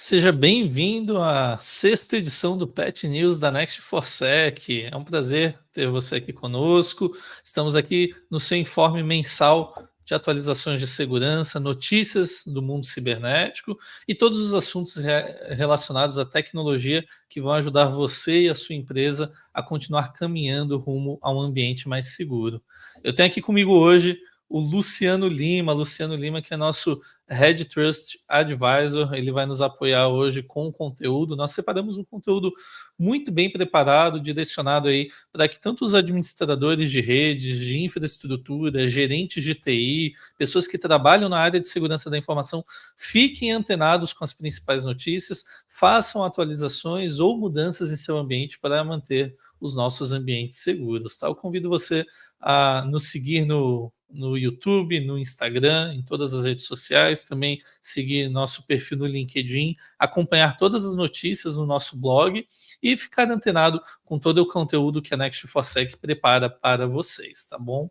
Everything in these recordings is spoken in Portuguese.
Seja bem-vindo à sexta edição do Pet News da Next4Sec. É um prazer ter você aqui conosco. Estamos aqui no seu informe mensal de atualizações de segurança, notícias do mundo cibernético e todos os assuntos relacionados à tecnologia que vão ajudar você e a sua empresa a continuar caminhando rumo a um ambiente mais seguro. Eu tenho aqui comigo hoje o Luciano Lima, que é nosso Head Trust Advisor. Ele vai nos apoiar hoje com o conteúdo. Nós separamos um conteúdo muito bem preparado, direcionado aí para que tanto os administradores de redes, de infraestrutura, gerentes de TI, pessoas que trabalham na área de segurança da informação, fiquem antenados com as principais notícias, façam atualizações ou mudanças em seu ambiente para manter os nossos ambientes seguros. Tá? Eu convido você a nos seguir no YouTube, no Instagram, em todas as redes sociais, também seguir nosso perfil no LinkedIn, acompanhar todas as notícias no nosso blog e ficar antenado com todo o conteúdo que a Next4Sec prepara para vocês, tá bom?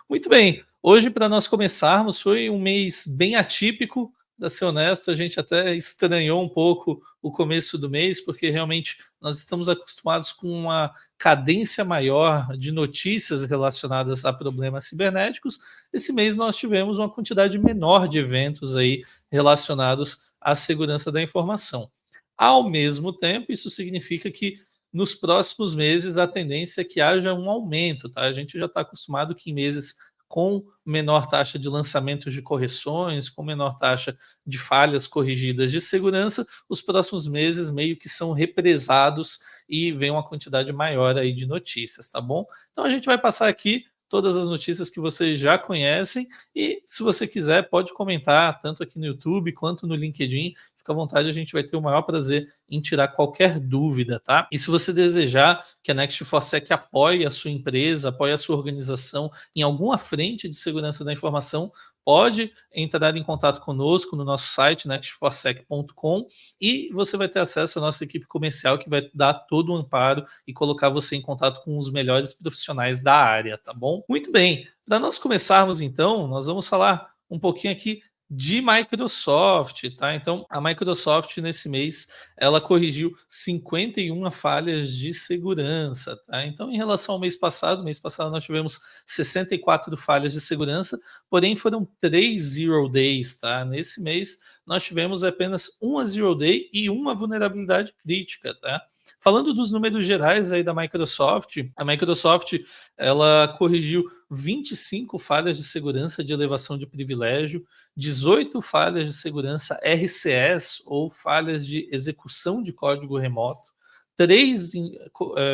Muito bem, hoje para nós começarmos foi um mês bem atípico, para ser honesto, a gente até estranhou um pouco o começo do mês, porque realmente nós estamos acostumados com uma cadência maior de notícias relacionadas a problemas cibernéticos. Esse mês nós tivemos uma quantidade menor de eventos aí relacionados à segurança da informação. Ao mesmo tempo, isso significa que nos próximos meses a tendência é que haja um aumento, tá? A gente já está acostumado que em meses com menor taxa de lançamentos de correções, com menor taxa de falhas corrigidas de segurança, os próximos meses meio que são represados e vem uma quantidade maior aí de notícias, tá bom? Então a gente vai passar aqui todas as notícias que vocês já conhecem e se você quiser pode comentar tanto aqui no YouTube quanto no LinkedIn, fica à vontade, a gente vai ter o maior prazer em tirar qualquer dúvida, tá? E se você desejar que a Next4Sec apoie a sua empresa, apoie a sua organização em alguma frente de segurança da informação, pode entrar em contato conosco no nosso site next4sec.com e você vai ter acesso à nossa equipe comercial que vai dar todo o amparo e colocar você em contato com os melhores profissionais da área, tá bom? Muito bem, para nós começarmos então, nós vamos falar um pouquinho aqui de Microsoft, tá? Então, a Microsoft nesse mês ela corrigiu 51 falhas de segurança, tá? Então, em relação ao mês passado nós tivemos 64 falhas de segurança, porém foram 3 zero days, tá? Nesse mês nós tivemos apenas uma zero day e uma vulnerabilidade crítica, tá? Falando dos números gerais aí da Microsoft, a Microsoft ela corrigiu 25 falhas de segurança de elevação de privilégio, 18 falhas de segurança RCS ou falhas de execução de código remoto, 3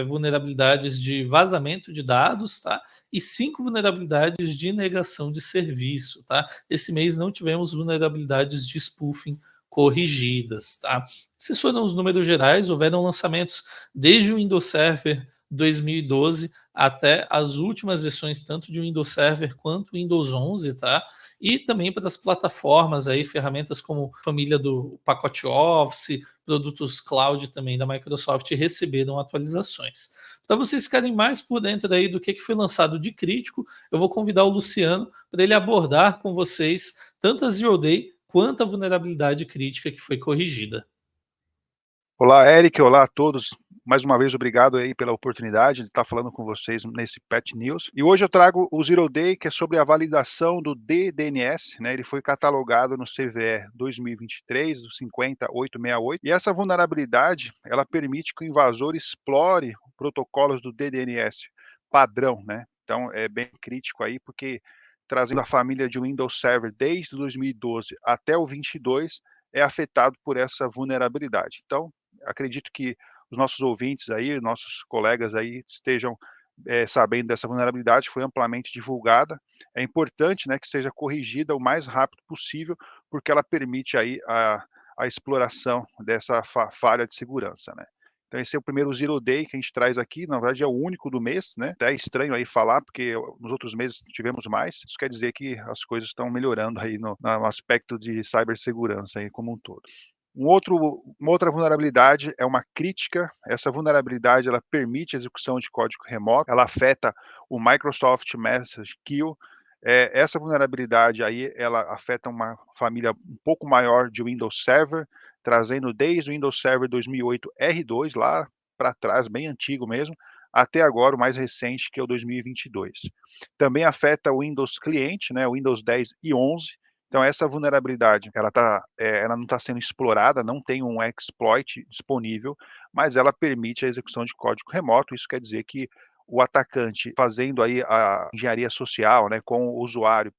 vulnerabilidades de vazamento de dados, tá? E 5 vulnerabilidades de negação de serviço, tá? Esse mês não tivemos vulnerabilidades de spoofing corrigidas, tá? Esses foram os números gerais, houveram lançamentos desde o Windows Server 2012 até as últimas versões, tanto de Windows Server quanto Windows 11, tá? E também para as plataformas aí, ferramentas como família do pacote Office, produtos cloud também da Microsoft receberam atualizações. Para vocês ficarem mais por dentro aí do que foi lançado de crítico, eu vou convidar o Luciano para ele abordar com vocês tanto a Zero Day quanto a vulnerabilidade crítica que foi corrigida. Olá, Eric, olá a todos. Mais uma vez, obrigado aí pela oportunidade de estar falando com vocês nesse Pet News. E hoje eu trago o Zero Day, que é sobre a validação do DDNS, né? Ele foi catalogado no CVE 2023, o 50868. E essa vulnerabilidade, ela permite que o invasor explore protocolos do DDNS padrão, né? Então, é bem crítico aí, porque trazendo a família de Windows Server desde 2012 até o 22, é afetado por essa vulnerabilidade. Então, acredito que os nossos ouvintes aí, nossos colegas aí estejam sabendo dessa vulnerabilidade, foi amplamente divulgada. É importante, né, que seja corrigida o mais rápido possível, porque ela permite aí a exploração dessa falha de segurança, né. Então esse é o primeiro Zero Day que a gente traz aqui, na verdade é o único do mês, né, até é estranho aí falar, porque nos outros meses tivemos mais, isso quer dizer que as coisas estão melhorando aí no aspecto de cibersegurança aí como um todo. Uma outra vulnerabilidade é uma crítica. Essa vulnerabilidade ela permite a execução de código remoto, ela afeta o Microsoft Message Queue. Essa vulnerabilidade aí ela afeta uma família um pouco maior de Windows Server, trazendo desde o Windows Server 2008 R2, lá para trás, bem antigo mesmo, até agora o mais recente, que é o 2022. Também afeta o Windows Cliente, né, o Windows 10 e 11. Então essa vulnerabilidade, ela não está sendo explorada, não tem um exploit disponível, mas ela permite a execução de código remoto. Isso quer dizer que o atacante, fazendo aí a engenharia social, né, com o usuário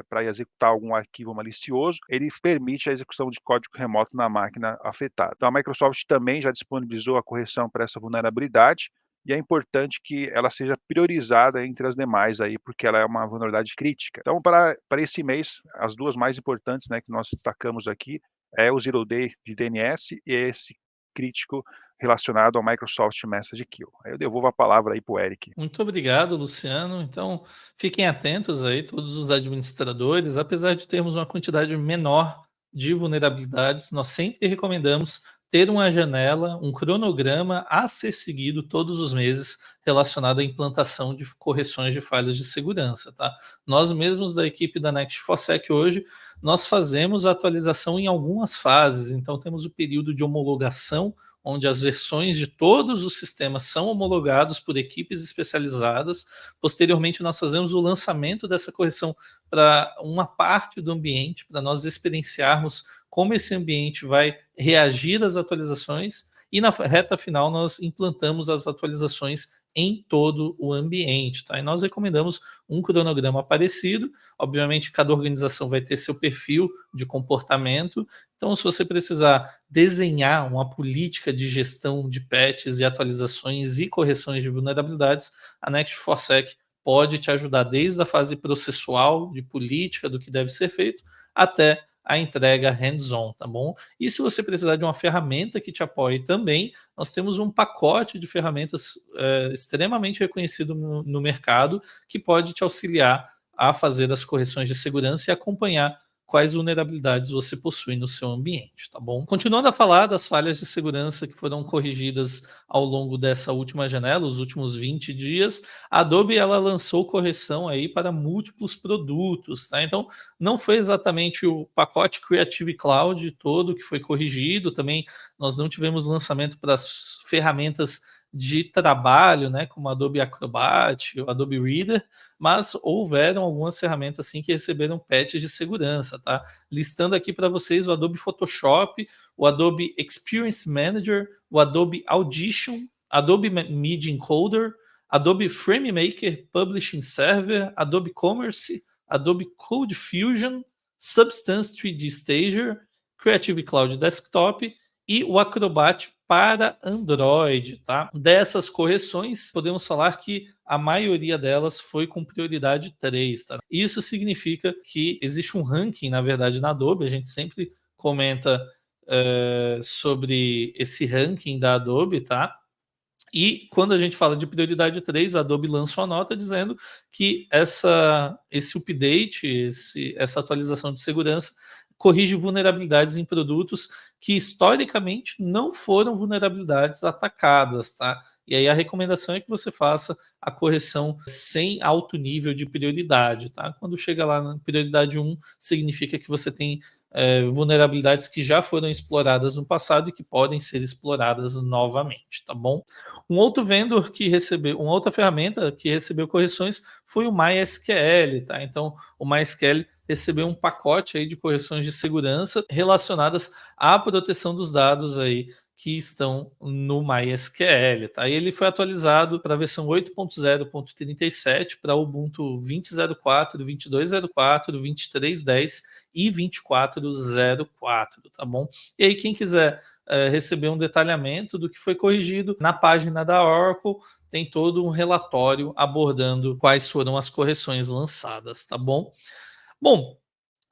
para executar algum arquivo malicioso, ele permite a execução de código remoto na máquina afetada. Então a Microsoft também já disponibilizou a correção para essa vulnerabilidade, e é importante que ela seja priorizada entre as demais aí, porque ela é uma vulnerabilidade crítica. Então, para esse mês, as duas mais importantes, né, que nós destacamos aqui, é o Zero Day de DNS e esse crítico relacionado ao Microsoft Message Kill. Aí eu devolvo a palavra aí para o Eric. Muito obrigado, Luciano. Então, fiquem atentos aí, todos os administradores, apesar de termos uma quantidade menor de vulnerabilidades, nós sempre recomendamos ter uma janela, um cronograma a ser seguido todos os meses relacionado à implantação de correções de falhas de segurança, tá? Nós mesmos da equipe da Next4Sec hoje, nós fazemos a atualização em algumas fases, então temos o período de homologação, onde as versões de todos os sistemas são homologados por equipes especializadas. Posteriormente, nós fazemos o lançamento dessa correção para uma parte do ambiente, para nós experienciarmos como esse ambiente vai reagir às atualizações. E na reta final, nós implantamos as atualizações em todo o ambiente. Tá? E nós recomendamos um cronograma parecido. Obviamente, cada organização vai ter seu perfil de comportamento. Então, se você precisar desenhar uma política de gestão de patches e atualizações e correções de vulnerabilidades, a Next4Sec pode te ajudar desde a fase processual de política do que deve ser feito até a entrega hands-on, tá bom? E se você precisar de uma ferramenta que te apoie também, nós temos um pacote de ferramentas extremamente reconhecido no mercado que pode te auxiliar a fazer as correções de segurança e acompanhar quais vulnerabilidades você possui no seu ambiente, tá bom? Continuando a falar das falhas de segurança que foram corrigidas ao longo dessa última janela, os últimos 20 dias, a Adobe ela lançou correção aí para múltiplos produtos, tá? Então, não foi exatamente o pacote Creative Cloud todo que foi corrigido, também nós não tivemos lançamento para as ferramentas de trabalho, né, como Adobe Acrobat, o Adobe Reader, mas houveram algumas ferramentas assim que receberam patches de segurança, tá? Listando aqui para vocês o Adobe Photoshop, o Adobe Experience Manager, o Adobe Audition, Adobe Media Encoder, Adobe FrameMaker Publishing Server, Adobe Commerce, Adobe Code Fusion, Substance 3D Stager, Creative Cloud Desktop e o Acrobat para Android, tá? Dessas correções, podemos falar que a maioria delas foi com prioridade 3, tá? Isso significa que existe um ranking, na verdade, na Adobe, a gente sempre comenta sobre esse ranking da Adobe, tá? E quando a gente fala de prioridade 3, a Adobe lança uma nota dizendo que esse update, essa atualização de segurança corrige vulnerabilidades em produtos que historicamente não foram vulnerabilidades atacadas, tá? E aí a recomendação é que você faça a correção sem alto nível de prioridade, tá? Quando chega lá na prioridade 1, significa que você tem vulnerabilidades que já foram exploradas no passado e que podem ser exploradas novamente, tá bom? Uma outra ferramenta que recebeu correções foi o MySQL, tá? Então, o MySQL recebeu um pacote aí de correções de segurança relacionadas à proteção dos dados aí que estão no MySQL, tá? E ele foi atualizado para a versão 8.0.37 para Ubuntu 20.04, 22.04, 23.10 e 24.04, tá bom? E aí quem quiser receber um detalhamento do que foi corrigido, na página da Oracle tem todo um relatório abordando quais foram as correções lançadas, tá bom? Bom,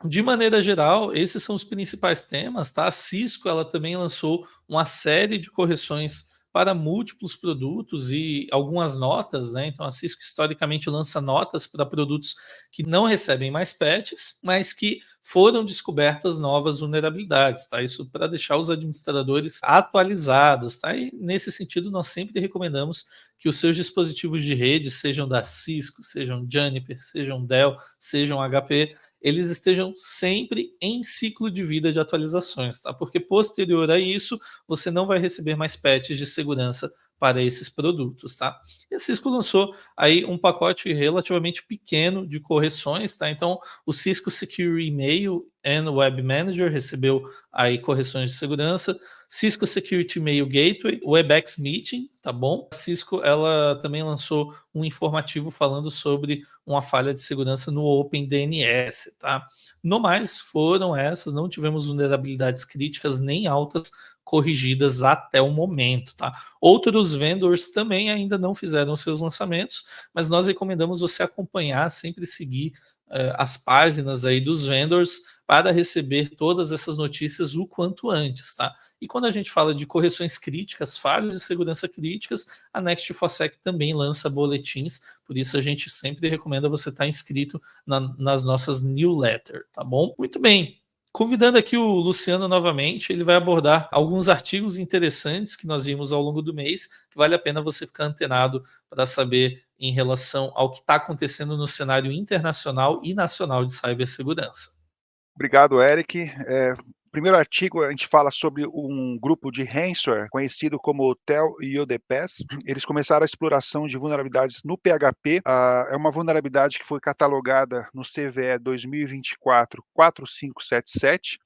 de maneira geral, esses são os principais temas, tá? A Cisco, ela também lançou uma série de correções para múltiplos produtos e algumas notas, né? Então a Cisco historicamente lança notas para produtos que não recebem mais patches, mas que foram descobertas novas vulnerabilidades, tá? Isso para deixar os administradores atualizados, tá? E nesse sentido nós sempre recomendamos que os seus dispositivos de rede, sejam da Cisco, sejam Juniper, sejam Dell, sejam HP, eles estejam sempre em ciclo de vida de atualizações, tá? Porque posterior a isso, você não vai receber mais patches de segurança para esses produtos, tá? E a Cisco lançou aí um pacote relativamente pequeno de correções, tá? Então, o Cisco Secure Email and Web Manager recebeu aí correções de segurança, Cisco Security Mail Gateway, Webex Meeting, tá bom? A Cisco, ela também lançou um informativo falando sobre uma falha de segurança no OpenDNS, tá? No mais, foram essas, não tivemos vulnerabilidades críticas nem altas corrigidas até o momento, tá? Outros vendors também ainda não fizeram seus lançamentos, mas nós recomendamos você acompanhar, sempre seguir as páginas aí dos vendors para receber todas essas notícias o quanto antes, tá? E quando a gente fala de correções críticas, falhas de segurança críticas, a Next4Sec também lança boletins, por isso a gente sempre recomenda você estar inscrito nas nossas newsletters, tá bom? Muito bem. Convidando aqui o Luciano novamente, ele vai abordar alguns artigos interessantes que nós vimos ao longo do mês, que vale a pena você ficar antenado para saber em relação ao que está acontecendo no cenário internacional e nacional de cibersegurança. Obrigado, Eric. Primeiro artigo, a gente fala sobre um grupo de ransomware conhecido como Tel e UDPS. Eles começaram a exploração de vulnerabilidades no PHP. É uma vulnerabilidade que foi catalogada no CVE 2024-4577.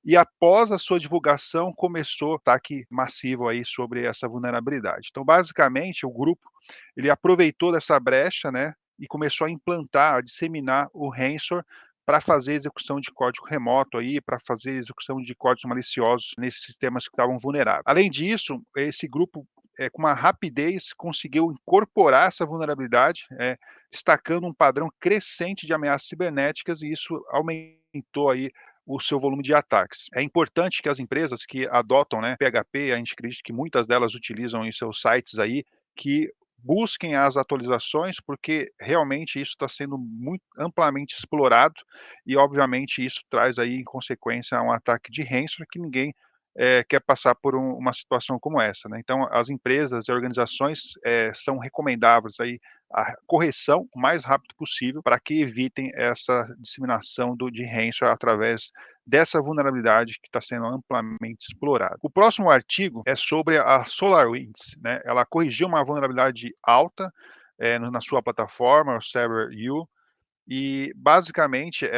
E após a sua divulgação, começou ataque massivo aí sobre essa vulnerabilidade. Então, basicamente, o grupo ele aproveitou dessa brecha, né, e começou a implantar, a disseminar o ransomware para fazer execução de código remoto aí, para fazer execução de códigos maliciosos nesses sistemas que estavam vulneráveis. Além disso, esse grupo com uma rapidez conseguiu incorporar essa vulnerabilidade, destacando um padrão crescente de ameaças cibernéticas, e isso aumentou aí o seu volume de ataques. É importante que as empresas que adotam, né, PHP, a gente acredita que muitas delas utilizam em seus sites aí, que busquem as atualizações, porque realmente isso está sendo muito amplamente explorado e, obviamente, isso traz aí, em consequência, um ataque de ransomware que ninguém quer passar por uma situação como essa, né? Então, as empresas e organizações são recomendáveis aí a correção o mais rápido possível para que evitem essa disseminação de ransomware através dessa vulnerabilidade que está sendo amplamente explorada. O próximo artigo é sobre a SolarWinds, né? Ela corrigiu uma vulnerabilidade alta na sua plataforma, o ServerU, e basicamente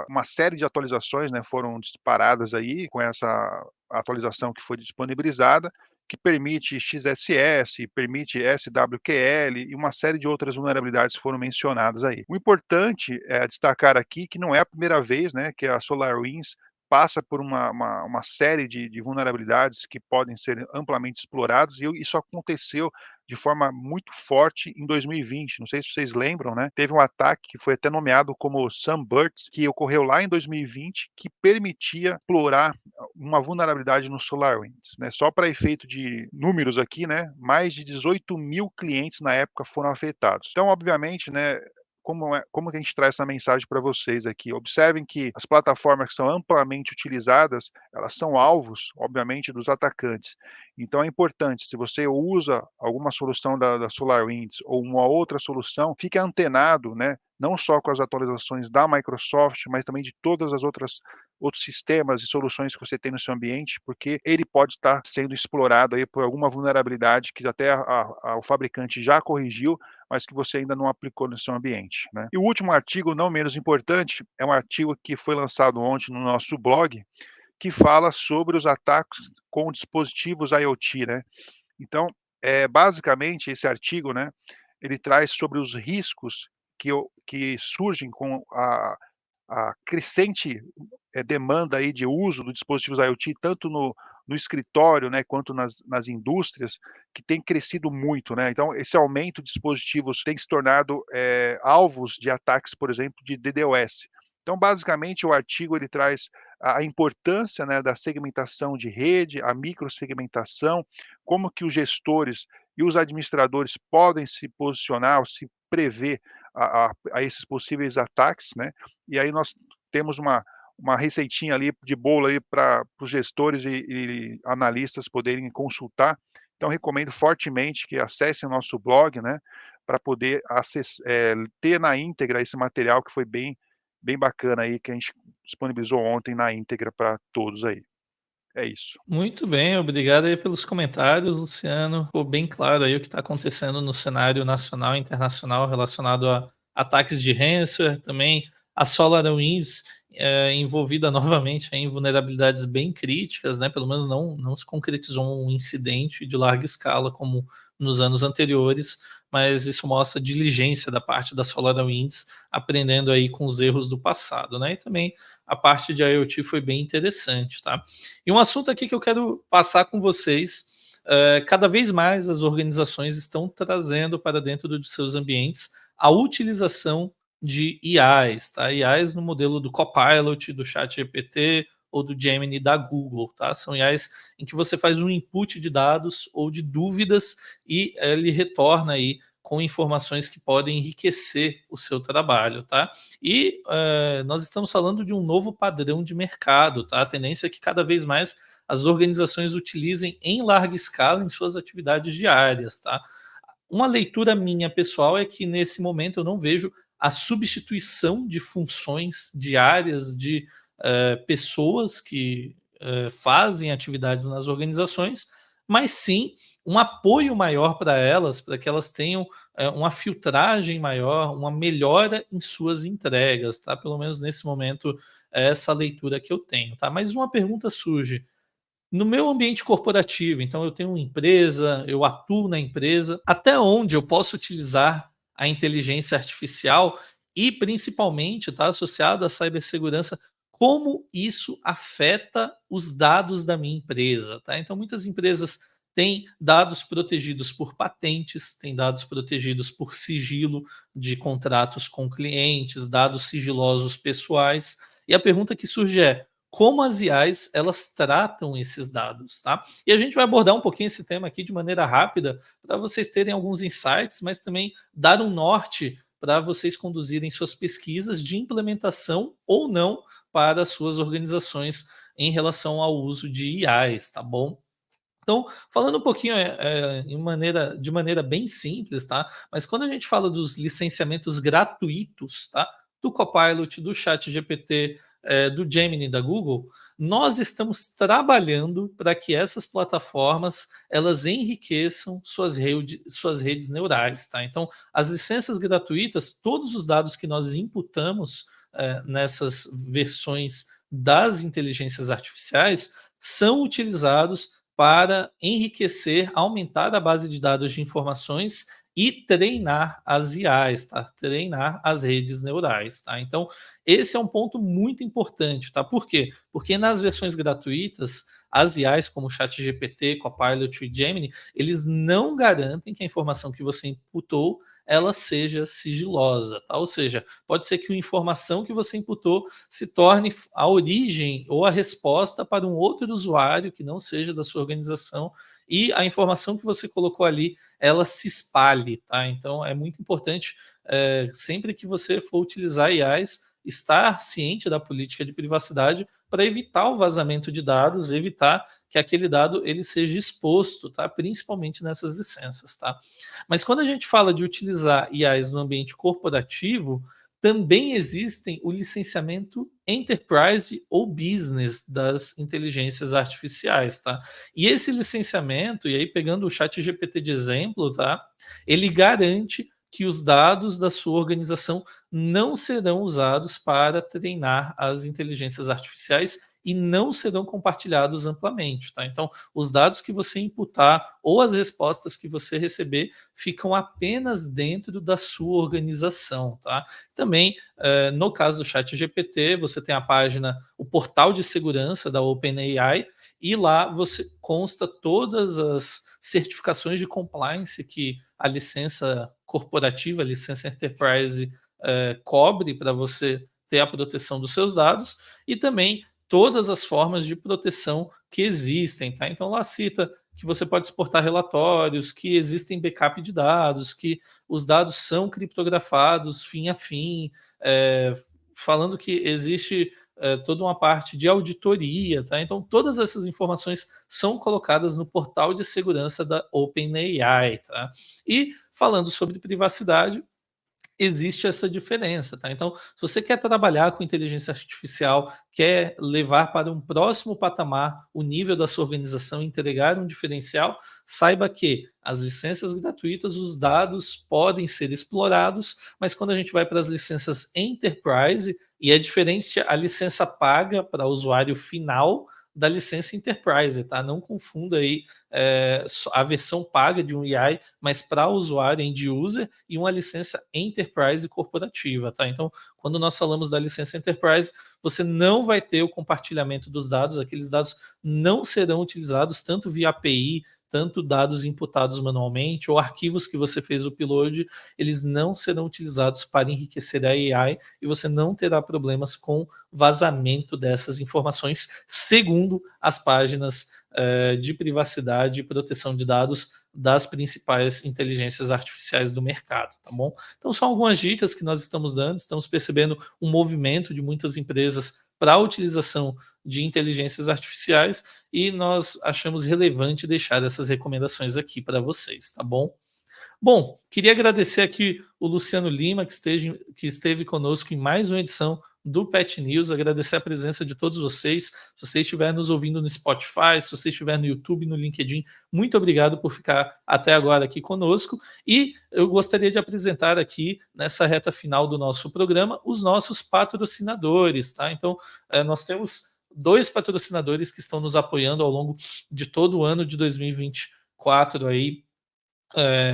uma série de atualizações, né, foram disparadas aí com essa atualização que foi disponibilizada, que permite XSS, permite SWQL e uma série de outras vulnerabilidades foram mencionadas aí. O importante é destacar aqui que não é a primeira vez, né, que a SolarWinds passa por uma série de vulnerabilidades que podem ser amplamente exploradas, e isso aconteceu de forma muito forte em 2020. Não sei se vocês lembram, né? Teve um ataque que foi até nomeado como Sunburst, que ocorreu lá em 2020, que permitia explorar uma vulnerabilidade no SolarWinds, né? Só para efeito de números aqui, né? Mais de 18 mil clientes na época foram afetados. Então, obviamente, né? Como que a gente traz essa mensagem para vocês aqui? Observem que as plataformas que são amplamente utilizadas, elas são alvos, obviamente, dos atacantes. Então é importante, se você usa alguma solução da SolarWinds ou uma outra solução, fique antenado, né? Não só com as atualizações da Microsoft, mas também de todas as outros sistemas e soluções que você tem no seu ambiente, porque ele pode estar sendo explorado aí por alguma vulnerabilidade que até o fabricante já corrigiu, mas que você ainda não aplicou no seu ambiente, né? E o último artigo, não menos importante, é um artigo que foi lançado ontem no nosso blog, que fala sobre os ataques com dispositivos IoT, né? Então, basicamente, esse artigo, né, ele traz sobre os riscos que surgem com a crescente demanda aí de uso dos dispositivos IoT, tanto no escritório, né, quanto nas indústrias, que tem crescido muito, né? Então, esse aumento de dispositivos tem se tornado alvos de ataques, por exemplo, de DDoS. Então, basicamente, o artigo ele traz a importância, né, da segmentação de rede, a microsegmentação, como que os gestores e os administradores podem se posicionar ou se prever a esses possíveis ataques, né? E aí nós temos uma receitinha ali de bolo aí para os gestores e analistas poderem consultar. Então recomendo fortemente que acessem o nosso blog, né, para poder ter na íntegra esse material que foi bem bem bacana aí que a gente disponibilizou ontem na íntegra para todos aí. É isso. Muito bem, obrigado aí pelos comentários, Luciano. Ficou bem claro aí o que está acontecendo no cenário nacional e internacional relacionado a ataques de ransomware, também a SolarWinds envolvida novamente em vulnerabilidades bem críticas, né? Pelo menos não se concretizou um incidente de larga escala como nos anos anteriores, mas isso mostra diligência da parte da SolarWinds, aprendendo aí com os erros do passado, né? E também a parte de IoT foi bem interessante, tá? E um assunto aqui que eu quero passar com vocês, cada vez mais as organizações estão trazendo para dentro de seus ambientes a utilização de IAs, tá? IAs no modelo do Copilot, do ChatGPT ou do Gemini da Google, tá? São IAs em que você faz um input de dados ou de dúvidas e ele retorna aí com informações que podem enriquecer o seu trabalho, tá? E nós estamos falando de um novo padrão de mercado, tá? A tendência é que cada vez mais as organizações utilizem em larga escala em suas atividades diárias, tá? Uma leitura minha pessoal é que nesse momento eu não vejo a substituição de funções diárias de pessoas que fazem atividades nas organizações, mas sim um apoio maior para elas, para que elas tenham uma filtragem maior, uma melhora em suas entregas, tá? Pelo menos nesse momento é essa leitura que eu tenho, tá? Mas uma pergunta surge: no meu ambiente corporativo, então eu tenho uma empresa, eu atuo na empresa, até onde eu posso utilizar a inteligência artificial e principalmente, tá, associado à cibersegurança, como isso afeta os dados da minha empresa, tá? Então muitas empresas têm dados protegidos por patentes, têm dados protegidos por sigilo de contratos com clientes, dados sigilosos pessoais. E a pergunta que surge é: como as IAs elas tratam esses dados, tá? E a gente vai abordar um pouquinho esse tema aqui de maneira rápida para vocês terem alguns insights, mas também dar um norte para vocês conduzirem suas pesquisas de implementação ou não para as suas organizações em relação ao uso de IAs, tá bom? Então, falando um pouquinho de maneira bem simples, tá? Mas quando a gente fala dos licenciamentos gratuitos, tá? Do Copilot, do ChatGPT, do Gemini da Google, nós estamos trabalhando para que essas plataformas elas enriqueçam suas redes neurais, tá? Então, as licenças gratuitas, todos os dados que nós imputamos nessas versões das inteligências artificiais são utilizados para enriquecer, aumentar a base de dados de informações e treinar as IAs, tá? Treinar as redes neurais, tá? Então, esse é um ponto muito importante, tá? Por quê? Porque nas versões gratuitas, as IAs, como o ChatGPT, Copilot e Gemini, eles não garantem que a informação que você imputou ela seja sigilosa, tá? Ou seja, pode ser que uma informação que você imputou se torne a origem ou a resposta para um outro usuário que não seja da sua organização e a informação que você colocou ali ela se espalhe, tá? Então é muito importante sempre que você for utilizar IAs estar ciente da política de privacidade para evitar o vazamento de dados, evitar que aquele dado ele seja exposto, tá? Principalmente nessas licenças, tá? Mas quando a gente fala de utilizar IAs no ambiente corporativo, também existem o licenciamento enterprise ou business das inteligências artificiais, tá? E esse licenciamento, e aí pegando o chat GPT de exemplo, tá? Ele garante que os dados da sua organização não serão usados para treinar as inteligências artificiais e não serão compartilhados amplamente, tá? Então, os dados que você imputar ou as respostas que você receber ficam apenas dentro da sua organização, tá? Também, no caso do chat GPT, você tem a página, o portal de segurança da OpenAI, e lá você consta todas as certificações de compliance que a licença corporativa, a licença enterprise cobre para você ter a proteção dos seus dados e também todas as formas de proteção que existem, tá? Então lá cita que você pode exportar relatórios, que existem backup de dados, que os dados são criptografados fim a fim, falando que existe toda uma parte de auditoria, tá? Então todas essas informações são colocadas no portal de segurança da OpenAI, tá? E falando sobre privacidade, existe essa diferença, tá? Então, se você quer trabalhar com inteligência artificial, quer levar para um próximo patamar o nível da sua organização, entregar um diferencial, saiba que as licenças gratuitas, os dados podem ser explorados, mas quando a gente vai para as licenças Enterprise, e é diferente a licença paga para o usuário final da licença Enterprise, tá? Não confunda aí a versão paga de um AI, mas para o usuário end user e uma licença Enterprise corporativa, tá? Então, quando nós falamos da licença Enterprise, você não vai ter o compartilhamento dos dados, aqueles dados não serão utilizados tanto via API, tanto dados imputados manualmente ou arquivos que você fez o upload, eles não serão utilizados para enriquecer a AI e você não terá problemas com vazamento dessas informações, segundo as páginas de privacidade e proteção de dados das principais inteligências artificiais do mercado, tá bom? Então são algumas dicas que nós estamos dando, estamos percebendo um movimento de muitas empresas para a utilização de inteligências artificiais e nós achamos relevante deixar essas recomendações aqui para vocês, tá bom? Bom, queria agradecer aqui o Luciano Lima, que esteve conosco em mais uma edição do Pet News, agradecer a presença de todos vocês. Se você estiver nos ouvindo no Spotify, se você estiver no YouTube, no LinkedIn, muito obrigado por ficar até agora aqui conosco. E eu gostaria de apresentar aqui, nessa reta final do nosso programa, os nossos patrocinadores, tá? Então, nós temos 2 patrocinadores que estão nos apoiando ao longo de todo o ano de 2024 aí,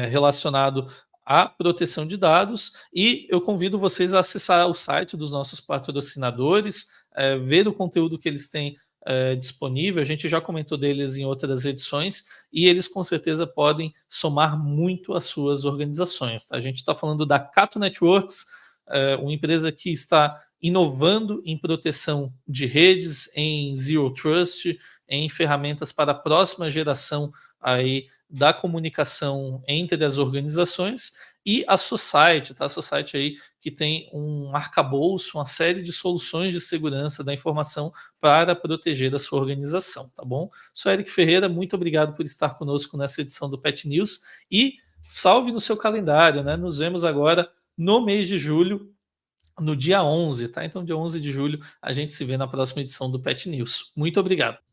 relacionado à proteção de dados, e eu convido vocês a acessar o site dos nossos patrocinadores, ver o conteúdo que eles têm disponível. A gente já comentou deles em outras edições e eles com certeza podem somar muito às suas organizações, tá? A gente está falando da Cato Networks, uma empresa que está inovando em proteção de redes, em Zero Trust, em ferramentas para a próxima geração aí da comunicação entre as organizações, e a Society, tá? A Society aí que tem um arcabouço, uma série de soluções de segurança da informação para proteger a sua organização, tá bom? Sou Eric Ferreira, muito obrigado por estar conosco nessa edição do Pet News e salve no seu calendário, né? Nos vemos agora no mês de julho, no dia 11, tá? Então, dia 11 de julho, a gente se vê na próxima edição do Pet News. Muito obrigado.